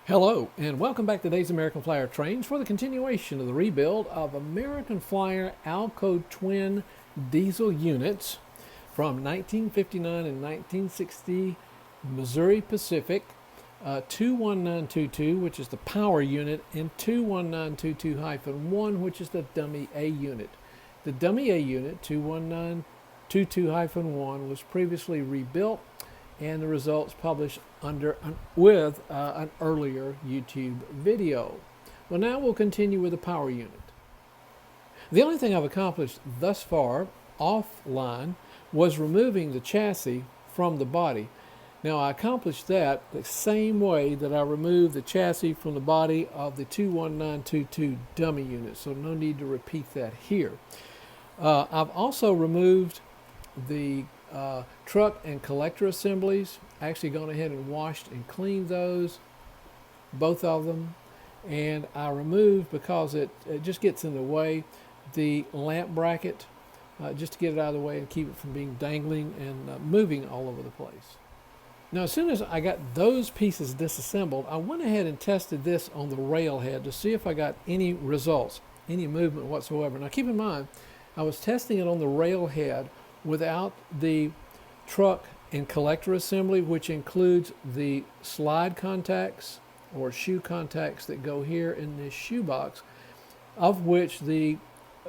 Hello, and welcome back to today's American Flyer Trains for the continuation of the rebuild of American Flyer Alco twin diesel units from 1959 and 1960 Missouri Pacific, 21922, which is the power unit, and 21922-1, which is the dummy A unit. The dummy A unit, 21922-1, was previously rebuilt and the results published with an earlier YouTube video. Well, now we'll continue with the power unit. The only thing I've accomplished thus far offline was removing the chassis from the body. Now, I accomplished that the same way that I removed the chassis from the body of the 21922 dummy unit, so no need to repeat that here. I've also removed the truck and collector assemblies. Actually gone ahead and washed and cleaned those, both of them, and I removed, because it just gets in the way, the lamp bracket, just to get it out of the way and keep it from being dangling and moving all over the place. Now, as soon as I got those pieces disassembled, I went ahead and tested this on the rail head to see if I got any results, any movement whatsoever. Now, keep in mind, I was testing it on the rail head without the truck and collector assembly, which includes the slide contacts or shoe contacts that go here in this shoe box, of which the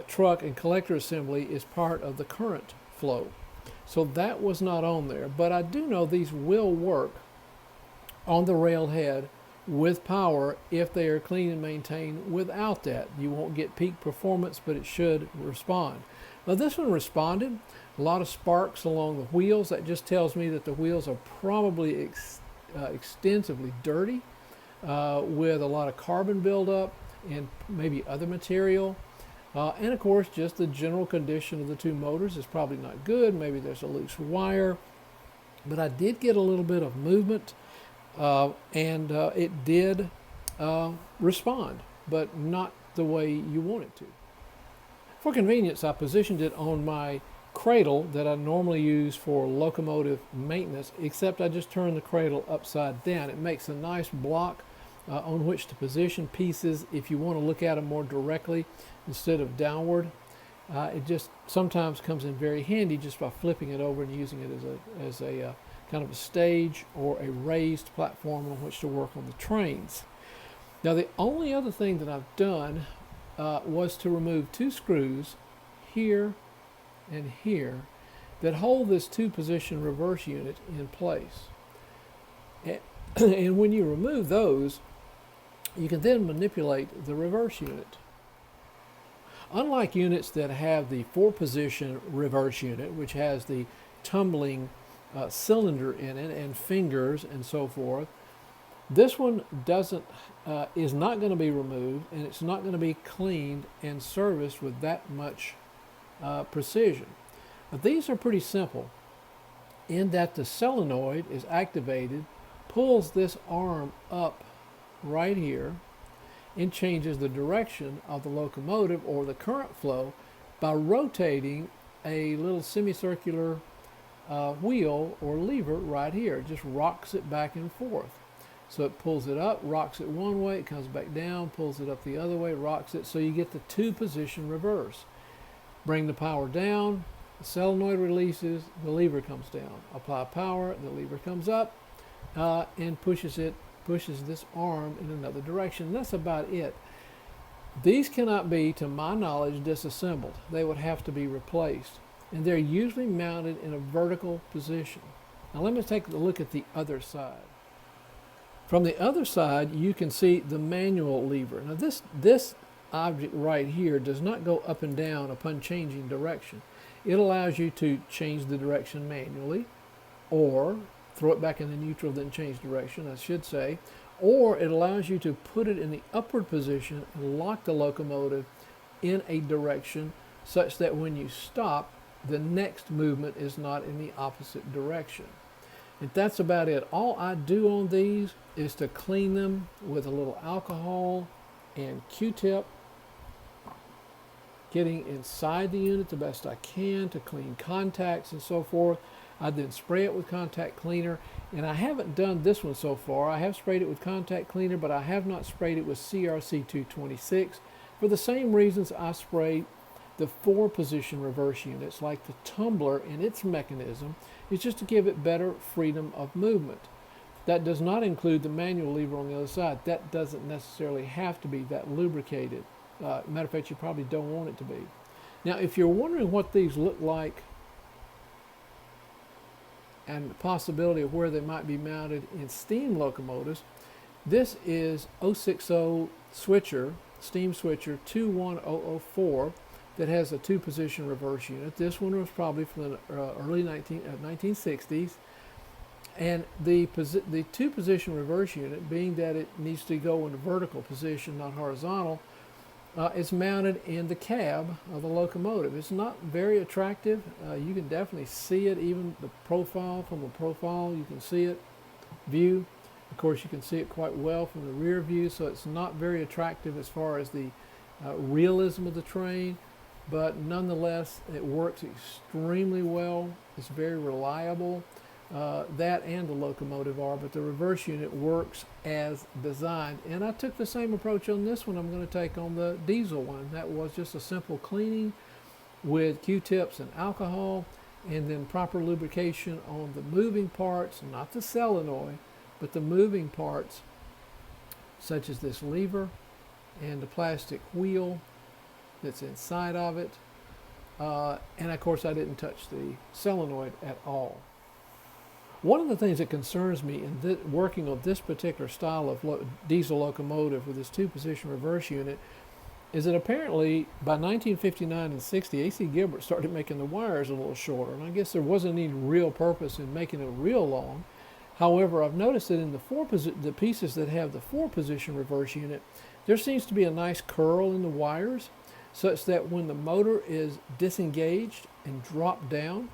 truck and collector assembly is part of the current flow. So that was not on there, but I do know these will work on the rail head with power if they are clean and maintained without that. You won't get peak performance, but it should respond. Now, this one responded. A lot of sparks along the wheels. That just tells me that the wheels are probably extensively dirty with a lot of carbon buildup and maybe other material. And of course, just the general condition of the two motors is probably not good. Maybe there's a loose wire. But I did get a little bit of movement, and it did respond, but not the way you want it to. For convenience, I positioned it on my cradle that I normally use for locomotive maintenance, except I just turn the cradle upside down. It makes a nice block on which to position pieces if you want to look at them more directly instead of downward. It just sometimes comes in very handy just by flipping it over and using it as a kind of a stage or a raised platform on which to work on the trains. Now, the only other thing that I've done was to remove two screws here and here that hold this two-position reverse unit in place. And when you remove those, you can then manipulate the reverse unit. Unlike units that have the four-position reverse unit, which has the tumbling cylinder in it and fingers and so forth, this one is not going to be removed, and it's not going to be cleaned and serviced with that much precision. But these are pretty simple in that the solenoid is activated, pulls this arm up right here, and changes the direction of the locomotive or the current flow by rotating a little semicircular wheel or lever right here. It just rocks it back and forth. So it pulls it up, rocks it one way, it comes back down, pulls it up the other way, rocks it, so you get the two-position reverse. Bring the power down, the solenoid releases, the lever comes down. Apply power, the lever comes up and pushes this arm in another direction. That's about it. These cannot be, to my knowledge, disassembled. They would have to be replaced. And they're usually mounted in a vertical position. Now let me take a look at the other side. From the other side, you can see the manual lever. Now this object right here does not go up and down upon changing direction. It allows you to change the direction manually, or throw it back in the neutral, then change direction, I should say, or it allows you to put it in the upward position and lock the locomotive in a direction such that when you stop, the next movement is not in the opposite direction. And that's about it. All I do on these is to clean them with a little alcohol and Q-tip, getting inside the unit the best I can to clean contacts and so forth. I then spray it with contact cleaner, and I haven't done this one so far. I have sprayed it with contact cleaner, but I have not sprayed it with CRC 226 for the same reasons I sprayed the 4-position reverse units, like the tumbler and its mechanism is just to give it better freedom of movement. That does not include the manual lever on the other side. That doesn't necessarily have to be that lubricated. Matter of fact, you probably don't want it to be. Now, if you're wondering what these look like and the possibility of where they might be mounted in steam locomotives, this is 060 switcher, steam switcher 21004 that has a 2-position reverse unit. This one was probably from the early 1960s. And the 2-position reverse unit, being that it needs to go in a vertical position, not horizontal, is mounted in the cab of the locomotive. It's not very attractive. You can definitely see it, even the profile, from the profile you can see it. View, of course, you can see it quite well from the rear view, so it's not very attractive as far as the realism of the train, but nonetheless it works extremely well. It's very reliable. That and the locomotive are, but the reverse unit works as designed. And I took the same approach on this one I'm going to take on the diesel one. That was just a simple cleaning with Q-tips and alcohol, and then proper lubrication on the moving parts, not the solenoid, but the moving parts, such as this lever and the plastic wheel that's inside of it. And of course I didn't touch the solenoid at all. One of the things that concerns me in working on this particular style of diesel locomotive with this 2-position reverse unit is that apparently by 1959 and 60, A.C. Gilbert started making the wires a little shorter, and I guess there wasn't any real purpose in making it real long. However, I've noticed that in the pieces that have the 4-position reverse unit, there seems to be a nice curl in the wires, such that when the motor is disengaged and dropped down,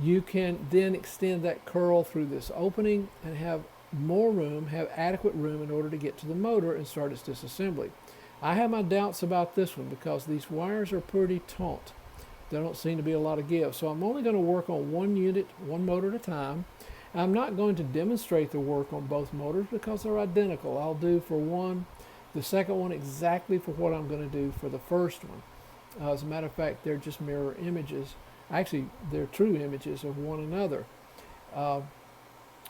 you can then extend that curl through this opening and have more room, have adequate room in order to get to the motor and start its disassembly. I have my doubts about this one because these wires are pretty taut. There don't seem to be a lot of give. So I'm only going to work on one unit, one motor at a time. I'm not going to demonstrate the work on both motors because they're identical. I'll do for one, the second one exactly for what I'm going to do for the first one. As a matter of fact, they're just mirror images. Actually, they're true images of one another.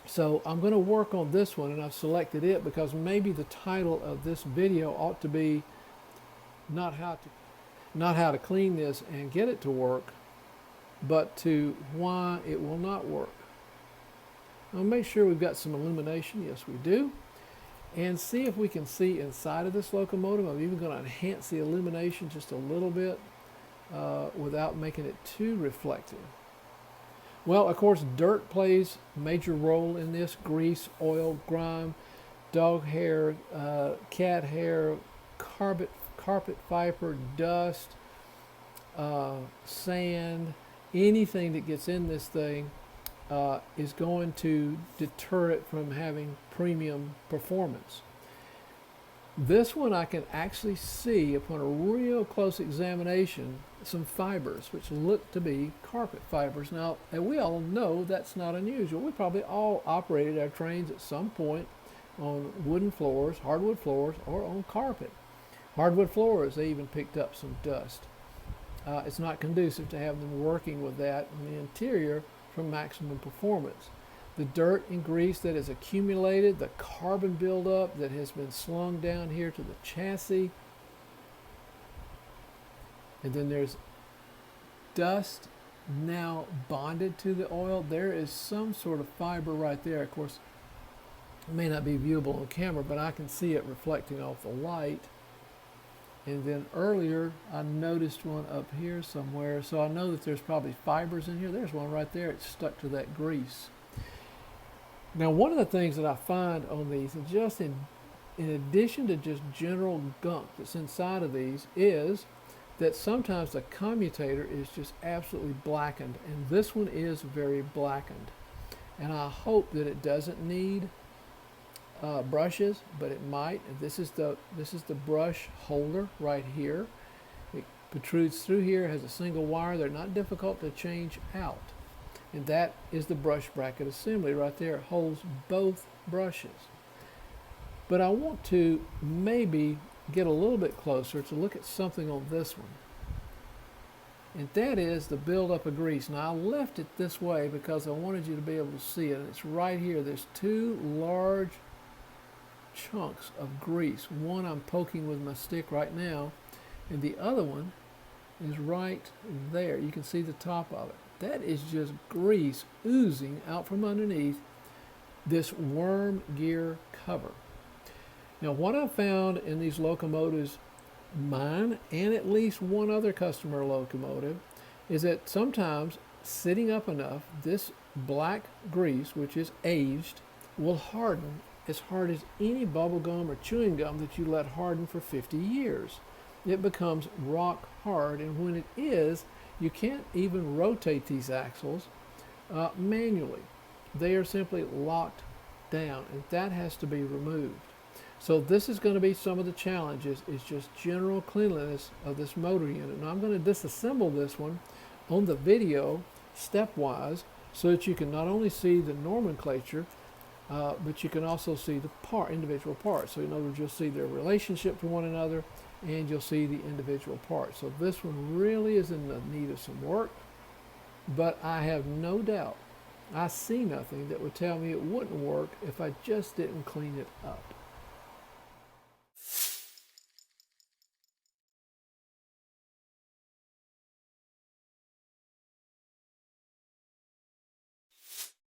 So I'm going to work on this one, and I've selected it because maybe the title of this video ought to be not how to clean this and get it to work, but to why it will not work. I'll make sure we've got some illumination. Yes, we do. And see if we can see inside of this locomotive. I'm even going to enhance the illumination just a little bit. Without making it too reflective. Well, of course, dirt plays a major role in this. Grease, oil, grime, dog hair, cat hair, carpet fiber, dust, sand, anything that gets in this thing is going to deter it from having premium performance. This one I can actually see upon a real close examination some fibers which look to be carpet fibers. Now, and we all know that's not unusual. We probably all operated our trains at some point on wooden floors, hardwood floors, or on carpet. Hardwood floors, they even picked up some dust. It's not conducive to have them working with that in the interior for maximum performance. The dirt and grease that is accumulated, the carbon buildup that has been slung down here to the chassis, and then there's dust now bonded to the oil. There is some sort of fiber right there. Of course, it may not be viewable on camera, but I can see it reflecting off the light. And then earlier, I noticed one up here somewhere, so I know that there's probably fibers in here. There's one right there. It's stuck to that grease. Now, one of the things that I find on these, and just in addition to just general gunk that's inside of these, is that sometimes the commutator is just absolutely blackened, and this one is very blackened. And I hope that it doesn't need brushes, but it might. And this is the brush holder right here. It protrudes through here, has a single wire. They're not difficult to change out. And that is the brush bracket assembly right there. It holds both brushes. But I want to maybe get a little bit closer to look at something on this one. And that is the buildup of grease. Now I left it this way because I wanted you to be able to see it. And it's right here. There's two large chunks of grease. One I'm poking with my stick right now, and the other one is right there. You can see the top of it. That is just grease oozing out from underneath this worm gear cover. Now what I found in these locomotives, mine and at least one other customer locomotive, is that sometimes sitting up enough, this black grease, which is aged, will harden as hard as any bubble gum or chewing gum that you let harden for 50 years. It becomes rock hard, and when it is, you can't even rotate these axles manually. They are simply locked down, and that has to be removed. So this is going to be some of the challenges, is just general cleanliness of this motor unit. Now I'm going to disassemble this one on the video stepwise so that you can not only see the nomenclature, but you can also see the individual parts. So in other words, you'll see their relationship to one another, and you'll see the individual parts. So this one really is in the need of some work, but I have no doubt, I see nothing that would tell me it wouldn't work if I just didn't clean it up.